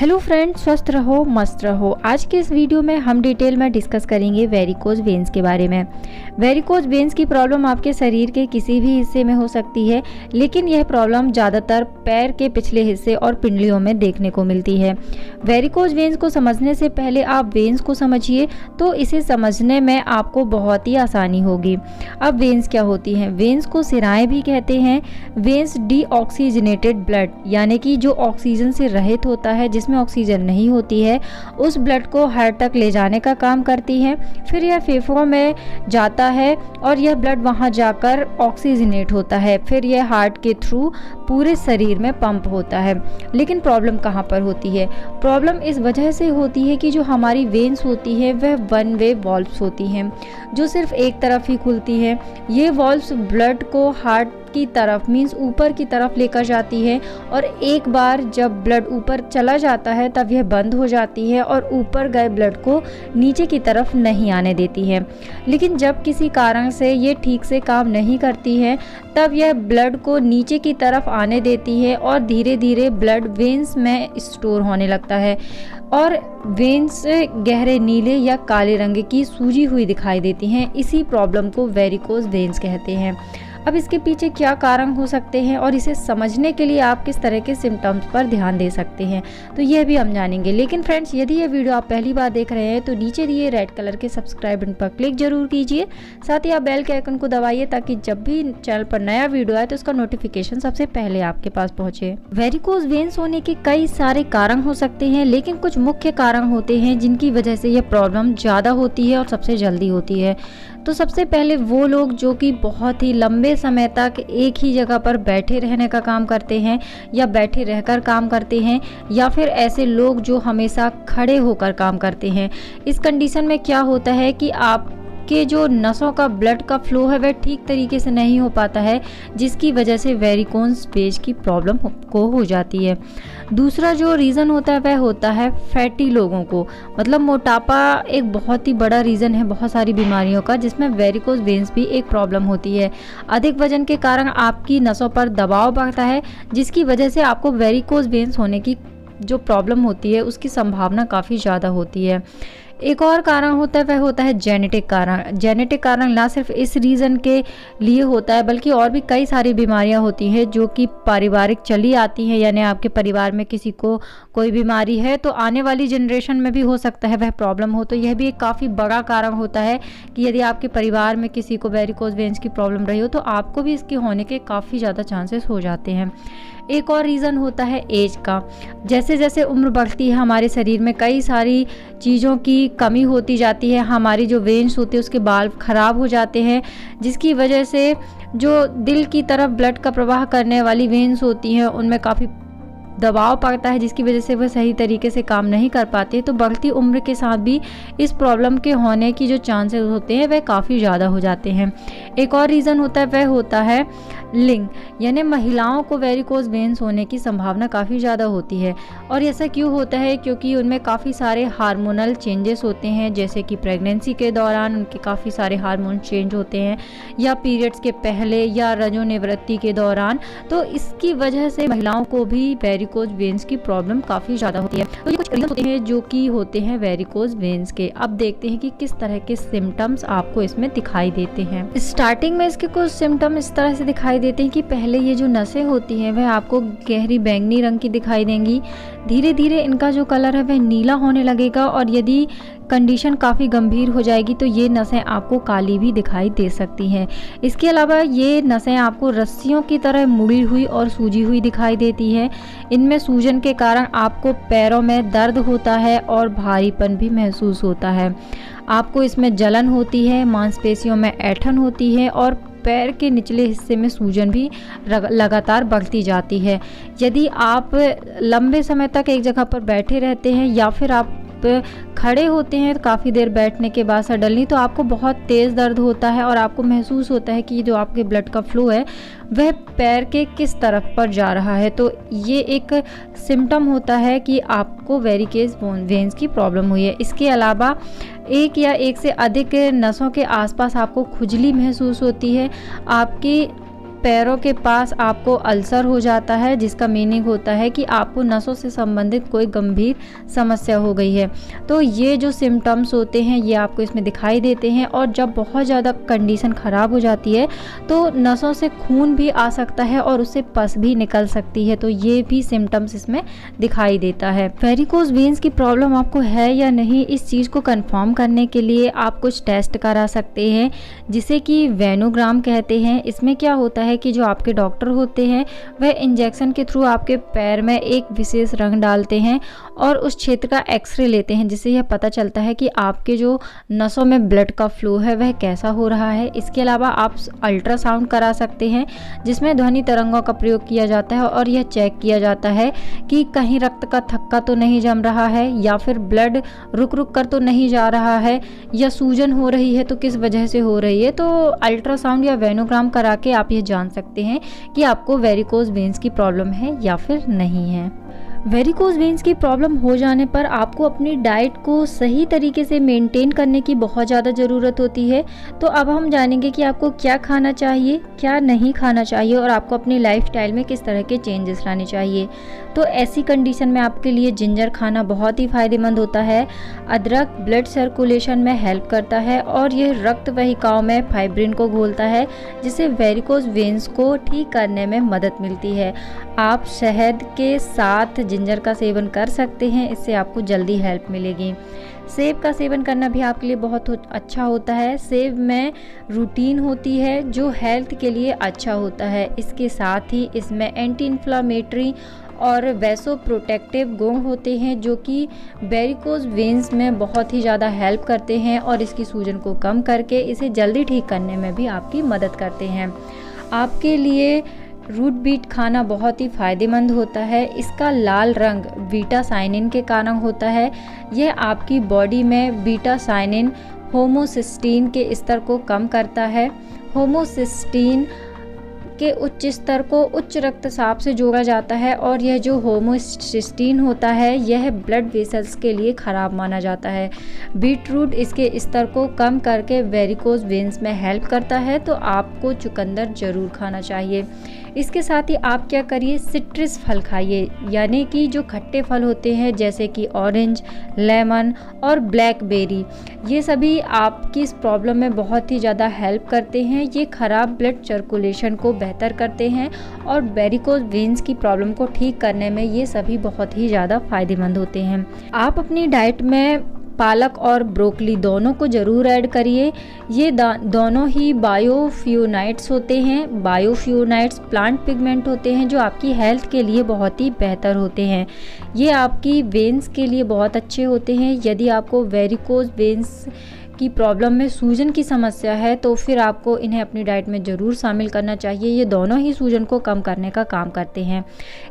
Hello friends, स्वस्थ रहो मस्त रहो। आज के इस वीडियो में हम डिटेल में डिस्कस करेंगे वेरिकोज वेन्स के बारे में। वेरिकोज वेन्स की प्रॉब्लम आपके शरीर के किसी भी हिस्से में हो सकती है, लेकिन यह प्रॉब्लम ज़्यादातर पैर के पिछले हिस्से और पिंडलियों में देखने को मिलती है। वेरिकोज वेन्स को समझने से पहले आप वेन्स को समझिए, तो इसे समझने में आपको बहुत ही आसानी होगी। अब वेन्स क्या होती हैं? वेन्स को सिराएं भी कहते हैं। वेन्स डीऑक्सीजनेटेड ब्लड, यानी कि जो ऑक्सीजन से रहित होता है, जिसमें ऑक्सीजन नहीं होती है, उस ब्लड को हार्ट तक ले जाने का काम करती है। फिर यह फेफड़ों में जाता है और यह ब्लड वहां जाकर ऑक्सीजनेट होता है। फिर यह हार्ट के थ्रू पूरे शरीर में पंप होता है। लेकिन प्रॉब्लम कहाँ पर होती है? प्रॉब्लम इस वजह से होती है कि जो हमारी वेन्स होती है वह वन वे वॉल्व्स होती हैं, जो सिर्फ एक तरफ ही खुलती है। ये वॉल्व्स ब्लड को हार्ट की तरफ मीन्स ऊपर की तरफ लेकर जाती है, और एक बार जब ब्लड ऊपर चला जाता है तब यह बंद हो जाती है और ऊपर गए ब्लड को नीचे की तरफ नहीं आने देती है। लेकिन जब किसी कारण से ये ठीक से काम नहीं करती है, तब यह ब्लड को नीचे की तरफ आने देती है और धीरे धीरे ब्लड वेन्स में स्टोर होने लगता है और वेन्स गहरे नीले या काले रंग की सूजी हुई दिखाई देती हैं। इसी प्रॉब्लम को वेरिकोज वेन्स कहते हैं। अब इसके पीछे क्या कारण हो सकते हैं और इसे समझने के लिए आप किस तरह के सिम्टम्स पर ध्यान दे सकते हैं, तो यह भी हम जानेंगे। लेकिन फ्रेंड्स, यदि ये वीडियो आप पहली बार देख रहे हैं तो नीचे दिए रेड कलर के सब्सक्राइब बटन पर क्लिक जरूर कीजिए। साथ ही आप बेल के आइकन को दबाइए ताकि जब भी चैनल पर नया वीडियो आए तो उसका नोटिफिकेशन सबसे पहले आपके पास पहुंचे। वेरिकोज वेन्स होने के कई सारे कारण हो सकते हैं, लेकिन कुछ मुख्य कारण होते हैं जिनकी वजह से यह प्रॉब्लम ज़्यादा होती है और सबसे जल्दी होती है। तो सबसे पहले वो लोग जो कि बहुत ही लंबे समय तक एक ही जगह पर बैठे रहने का काम करते हैं या बैठे रहकर काम करते हैं, या फिर ऐसे लोग जो हमेशा खड़े होकर काम करते हैं। इस कंडीशन में क्या होता है कि आपके जो नसों का ब्लड का फ्लो है वह ठीक तरीके से नहीं हो पाता है, जिसकी वजह से वेरिकोज वेन्स की प्रॉब्लम को हो जाती है। दूसरा जो रीज़न होता है वह होता है फैटी लोगों को, मतलब मोटापा एक बहुत ही बड़ा रीज़न है बहुत सारी बीमारियों का, जिसमें वेरिकोज वेन्स भी एक प्रॉब्लम होती है। अधिक वजन के कारण आपकी नसों पर दबाव बढ़ता है, जिसकी वजह से आपको वेरिकोज वेन्स होने की जो प्रॉब्लम होती है उसकी संभावना काफ़ी ज़्यादा होती है। एक और कारण होता है वह होता है जेनेटिक कारण। जेनेटिक कारण ना सिर्फ इस रीज़न के लिए होता है, बल्कि और भी कई सारी बीमारियां होती हैं जो कि पारिवारिक चली आती हैं, यानी आपके परिवार में किसी को कोई बीमारी है तो आने वाली जनरेशन में भी हो सकता है वह प्रॉब्लम हो। तो यह भी एक काफ़ी बड़ा कारण होता है कि यदि आपके परिवार में किसी को वेरिकोज वेन्स की प्रॉब्लम रही हो तो आपको भी इसके होने के काफ़ी ज़्यादा चांसेस हो जाते हैं। एक और रीज़न होता है एज का। जैसे जैसे उम्र बढ़ती है हमारे शरीर में कई सारी चीज़ों की कमी होती जाती है। हमारी जो वेन्स होती है उसके बाल्व ख़राब हो जाते हैं, जिसकी वजह से जो दिल की तरफ ब्लड का प्रवाह करने वाली वेन्स होती हैं उनमें काफ़ी दबाव पड़ता है, जिसकी वजह से वह सही तरीके से काम नहीं कर पाते। तो बढ़ती उम्र के साथ भी इस प्रॉब्लम के होने की जो चांसेस होते हैं वह काफ़ी ज़्यादा हो जाते हैं। एक और रीज़न होता है वह होता है लिंग, यानी महिलाओं को वेरिकोज वेन्स होने की संभावना काफ़ी ज़्यादा होती है। और ऐसा क्यों होता है? क्योंकि उनमें काफ़ी सारे हार्मोनल चेंजेस होते हैं, जैसे कि प्रेगनेंसी के दौरान उनके काफ़ी सारे हार्मोन चेंज होते हैं, या पीरियड्स के पहले या रजोनिवृत्ति के दौरान। तो इसकी वजह से महिलाओं को भी वेरिकोज वेन्स की प्रॉब्लम काफ़ी ज़्यादा होती है। तो ये कुछ रीजन होते हैं जो कि होते हैं वेरिकोज वेन्स के। अब देखते हैं कि किस तरह के सिम्टम्स आपको इसमें दिखाई देते हैं। स्टार्टिंग में इसके कुछ सिम्टम इस तरह से दिखाई देते हैं कि पहले ये जो नसें होती हैं वह आपको गहरी बैंगनी रंग की दिखाई देंगी। धीरे धीरे इनका जो कलर है वह नीला होने लगेगा, और यदि कंडीशन काफ़ी गंभीर हो जाएगी तो ये नसें आपको काली भी दिखाई दे सकती हैं। इसके अलावा ये नसें आपको रस्सियों की तरह मुड़ी हुई और सूजी हुई दिखाई देती है। इनमें सूजन के कारण आपको पैरों में दर्द होता है और भारीपन भी महसूस होता है। आपको इसमें जलन होती है, मांसपेशियों में ऐंठन होती है और पैर के निचले हिस्से में सूजन भी लगातार बढ़ती जाती है। यदि आप लंबे समय तक एक जगह पर बैठे रहते हैं या फिर आप खड़े होते हैं काफ़ी देर बैठने के बाद सडनली, तो आपको बहुत तेज़ दर्द होता है और आपको महसूस होता है कि जो आपके ब्लड का फ्लो है वह पैर के किस तरफ पर जा रहा है। तो ये एक सिम्टम होता है कि आपको वेरिकोज वेन्स की प्रॉब्लम हुई है। इसके अलावा एक या एक से अधिक नसों के आसपास आपको खुजली महसूस होती है। आपकी पैरों के पास आपको अल्सर हो जाता है, जिसका मीनिंग होता है कि आपको नसों से संबंधित कोई गंभीर समस्या हो गई है। तो ये जो सिम्टम्स होते हैं ये आपको इसमें दिखाई देते हैं। और जब बहुत ज़्यादा कंडीशन ख़राब हो जाती है तो नसों से खून भी आ सकता है और उससे पस भी निकल सकती है। तो ये भी सिम्टम्स इसमें दिखाई देता है। वेरिकोज वेन्स की प्रॉब्लम आपको है या नहीं, इस चीज़ को कंफर्म करने के लिए आप कुछ टेस्ट करा सकते हैं, जिसे कि वेनोग्राम कहते हैं। इसमें क्या होता है कि जो आपके डॉक्टर होते हैं वह इंजेक्शन के थ्रू आपके पैर में एक विशेष रंग डालते हैं और उस क्षेत्र का एक्सरे लेते हैं, जिससे यह पता चलता है कि आपके जो नसों में ब्लड का फ्लो है वह कैसा हो रहा है। इसके अलावा आप अल्ट्रासाउंड करा सकते हैं, जिसमें ध्वनि तरंगों का प्रयोग किया जाता है और यह चेक किया जाता है कि कहीं रक्त का थक्का तो नहीं जम रहा है, या फिर ब्लड रुक रुक कर तो नहीं जा रहा है, या सूजन हो रही है तो किस वजह से हो रही है। तो अल्ट्रासाउंड या वेनोग्राम करा के आप ये जान सकते हैं कि आपको वेरिकोज वेन्स की प्रॉब्लम है या फिर नहीं है। वेरिकोज वेन्स की प्रॉब्लम हो जाने पर आपको अपनी डाइट को सही तरीके से मेंटेन करने की बहुत ज़्यादा ज़रूरत होती है। तो अब हम जानेंगे कि आपको क्या खाना चाहिए, क्या नहीं खाना चाहिए और आपको अपनी लाइफस्टाइल में किस तरह के चेंजेस लाने चाहिए। तो ऐसी कंडीशन में आपके लिए जिंजर खाना बहुत ही फ़ायदेमंद होता है। अदरक ब्लड सर्कुलेशन में हेल्प करता है और यह रक्त वाहिकाओं में फाइब्रिन को घोलता है, जिससे वेरिकोज वेन्स को ठीक करने में मदद मिलती है। आप शहद के साथ जिंजर का सेवन कर सकते हैं, इससे आपको जल्दी हेल्प मिलेगी। सेब का सेवन करना भी आपके लिए बहुत अच्छा होता है। सेब में रूटीन होती है जो हेल्थ के लिए अच्छा होता है। इसके साथ ही इसमें एंटी इन्फ्लामेटरी और वैसो प्रोटेक्टिव गुण होते हैं, जो कि वेरिकोज वेन्स में बहुत ही ज़्यादा हेल्प करते हैं और इसकी सूजन को कम करके इसे जल्दी ठीक करने में भी आपकी मदद करते हैं। आपके लिए रूट बीट खाना बहुत ही फ़ायदेमंद होता है। इसका लाल रंग बीटा साइनिन के कारण होता है। यह आपकी बॉडी में बीटा साइनिन होमोसिस्टीन के स्तर को कम करता है। होमोसिस्टीन के उच्च स्तर को उच्च रक्तचाप से जोड़ा जाता है और यह जो होमोसिस्टीन होता है यह ब्लड वेसल्स के लिए ख़राब माना जाता है। बीटरूट इसके स्तर को कम करके वेरिकोज वेन्स में हेल्प करता है। तो आपको चुकंदर ज़रूर खाना चाहिए। इसके साथ ही आप क्या करिए, सिट्रस फल खाइए, यानी कि जो खट्टे फल होते हैं जैसे कि ऑरेंज, लेमन और ब्लैकबेरी। ये सभी आपकी इस प्रॉब्लम में बहुत ही ज़्यादा हेल्प करते हैं। ये ख़राब ब्लड सर्कुलेशन को बेहतर करते हैं और वेरिकोज वेन्स की प्रॉब्लम को ठीक करने में ये सभी बहुत ही ज़्यादा फ़ायदेमंद होते हैं। आप अपनी डाइट में पालक और ब्रोकली दोनों को ज़रूर ऐड करिए। ये दोनों ही बायोफ्यूनाइट्स होते हैं। बायोफ्यूनाइट्स प्लांट पिगमेंट होते हैं जो आपकी हेल्थ के लिए बहुत ही बेहतर होते हैं। ये आपकी वेन्स के लिए बहुत अच्छे होते हैं। यदि आपको वेरिकोज वेन्स की प्रॉब्लम में सूजन की समस्या है तो फिर आपको इन्हें अपनी डाइट में ज़रूर शामिल करना चाहिए। ये दोनों ही सूजन को कम करने का काम करते हैं।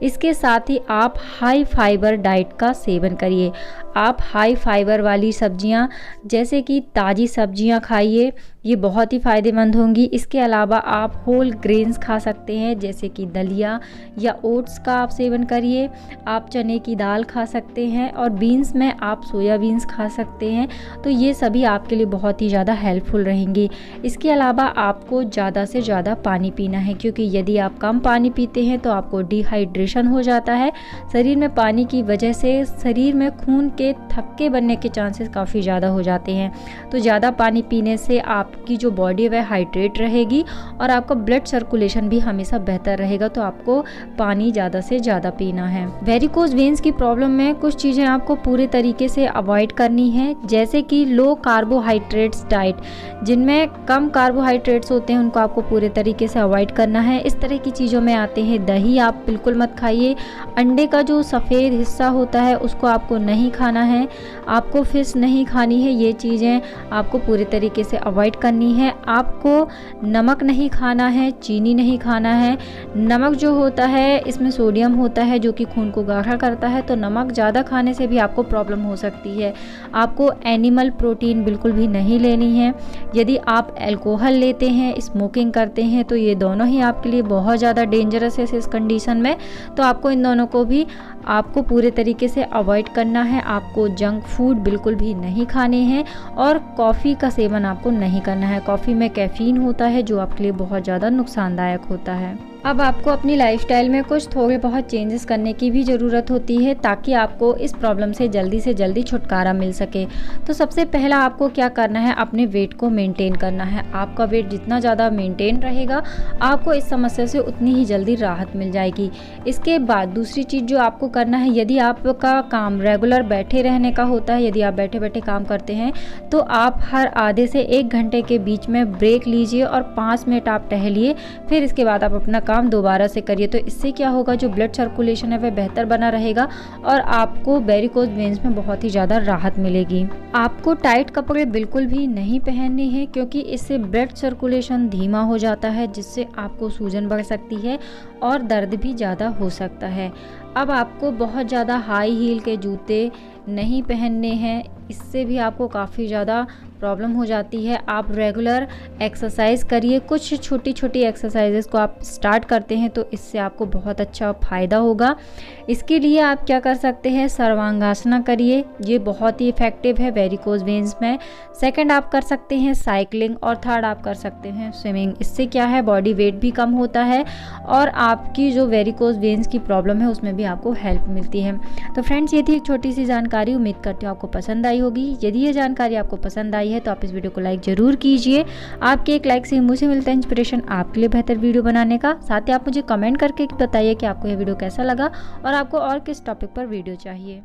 इसके साथ ही आप हाई फाइबर डाइट का सेवन करिए। आप हाई फाइबर वाली सब्जियां जैसे कि ताज़ी सब्जियां खाइए, ये बहुत ही फ़ायदेमंद होंगी। इसके अलावा आप होल ग्रेन्स खा सकते हैं जैसे कि दलिया या ओट्स का आप सेवन करिए। आप चने की दाल खा सकते हैं और बीन्स में आप सोयाबीन्स खा सकते हैं। तो ये सभी आपके लिए बहुत ही ज़्यादा हेल्पफुल रहेंगी। इसके अलावा आपको ज़्यादा से ज़्यादा पानी पीना है, क्योंकि यदि आप कम पानी पीते हैं तो आपको डिहाइड्रेशन हो जाता है। शरीर में पानी की वजह से शरीर में खून के थक्के बनने के चांसेस काफ़ी ज़्यादा हो जाते हैं। तो ज़्यादा पानी पीने से आपकी जो बॉडी है वह हाइड्रेट रहेगी और आपका ब्लड सर्कुलेशन भी हमेशा बेहतर रहेगा। तो आपको पानी ज़्यादा से ज़्यादा पीना है। वेरिकोज वेन्स की प्रॉब्लम में कुछ चीज़ें आपको पूरे तरीके से अवॉइड करनी है, जैसे कि लो कार्बोहाइड्रेट्स डाइट, जिनमें कम कार्बोहाइड्रेट्स होते हैं उनको आपको पूरे तरीके से अवॉइड करना है। इस तरह की चीज़ों में आते हैं दही, आप बिल्कुल मत खाइए। अंडे का जो सफ़ेद हिस्सा होता है उसको आपको नहीं खाना है। आपको फिश नहीं खानी है। ये चीज़ें आपको पूरे तरीके से अवॉइड करनी है। आपको नमक नहीं खाना है, चीनी नहीं खाना है। नमक जो होता है इसमें सोडियम होता है जो कि खून को गाढ़ा करता है। तो नमक ज़्यादा खाने से भी आपको प्रॉब्लम हो सकती है। आपको एनिमल प्रोटीन बिल्कुल भी नहीं लेनी है। यदि आप अल्कोहल लेते हैं, स्मोकिंग करते हैं, तो ये दोनों ही आपके लिए बहुत ज़्यादा डेंजरस है इस कंडीशन में। तो आपको इन दोनों को भी आपको पूरे तरीके से अवॉइड करना है। आपको जंक फूड बिल्कुल भी नहीं खाने हैं और कॉफ़ी का सेवन आपको नहीं करना है। कॉफ़ी में कैफ़ीन होता है जो आपके लिए बहुत ज़्यादा नुकसानदायक होता है। अब आपको अपनी लाइफस्टाइल में कुछ थोड़े बहुत चेंजेस करने की भी ज़रूरत होती है ताकि आपको इस प्रॉब्लम से जल्दी छुटकारा मिल सके। तो सबसे पहला आपको क्या करना है, अपने वेट को मेंटेन करना है। आपका वेट जितना ज़्यादा मेंटेन रहेगा, आपको इस समस्या से उतनी ही जल्दी राहत मिल जाएगी। इसके बाद दूसरी चीज़ जो आपको करना है, यदि आपका काम रेगुलर बैठे रहने का होता है, यदि आप बैठे बैठे काम करते हैं, तो आप हर आधे से 1 घंटे के बीच में ब्रेक लीजिए और 5 मिनट आप टहलिए। फिर इसके बाद आप अपना काम दोबारा से करिए। तो इससे क्या होगा, जो ब्लड सर्कुलेशन है वह बेहतर बना रहेगा और आपको वेरिकोज वेन्स में बहुत ही ज़्यादा राहत मिलेगी। आपको टाइट कपड़े बिल्कुल भी नहीं पहनने हैं क्योंकि इससे ब्लड सर्कुलेशन धीमा हो जाता है, जिससे आपको सूजन बढ़ सकती है और दर्द भी ज़्यादा हो सकता है। अब आपको बहुत ज़्यादा हाई हील के जूते नहीं पहनने हैं, इससे भी आपको काफ़ी ज़्यादा प्रॉब्लम हो जाती है। आप रेगुलर एक्सरसाइज करिए, कुछ छोटी छोटी एक्सरसाइजेस को आप स्टार्ट करते हैं तो इससे आपको बहुत अच्छा फ़ायदा होगा। इसके लिए आप क्या कर सकते हैं, सर्वांगासना करिए, ये बहुत ही इफ़ेक्टिव है वेरिकोज वेन्स में। सेकंड आप कर सकते हैं साइकिलिंग और थर्ड आप कर सकते हैं स्विमिंग। इससे क्या है, बॉडी वेट भी कम होता है और आपकी जो वेरिकोज वेन्स की प्रॉब्लम है उसमें भी आपको हेल्प मिलती है। तो फ्रेंड्स, ये थी एक छोटी सी जानकारी, उम्मीद करती हूँ आपको पसंद आई होगी। यदि ये जानकारी आपको पसंद आई है तो आप इस वीडियो को लाइक ज़रूर कीजिए। आपके एक लाइक से मुझे मिलता है इंस्पिरेशन आपके लिए बेहतर वीडियो बनाने का। साथ ही आप मुझे कमेंट करके बताइए कि आपको यह वीडियो कैसा लगा और आपको और किस टॉपिक पर वीडियो चाहिए।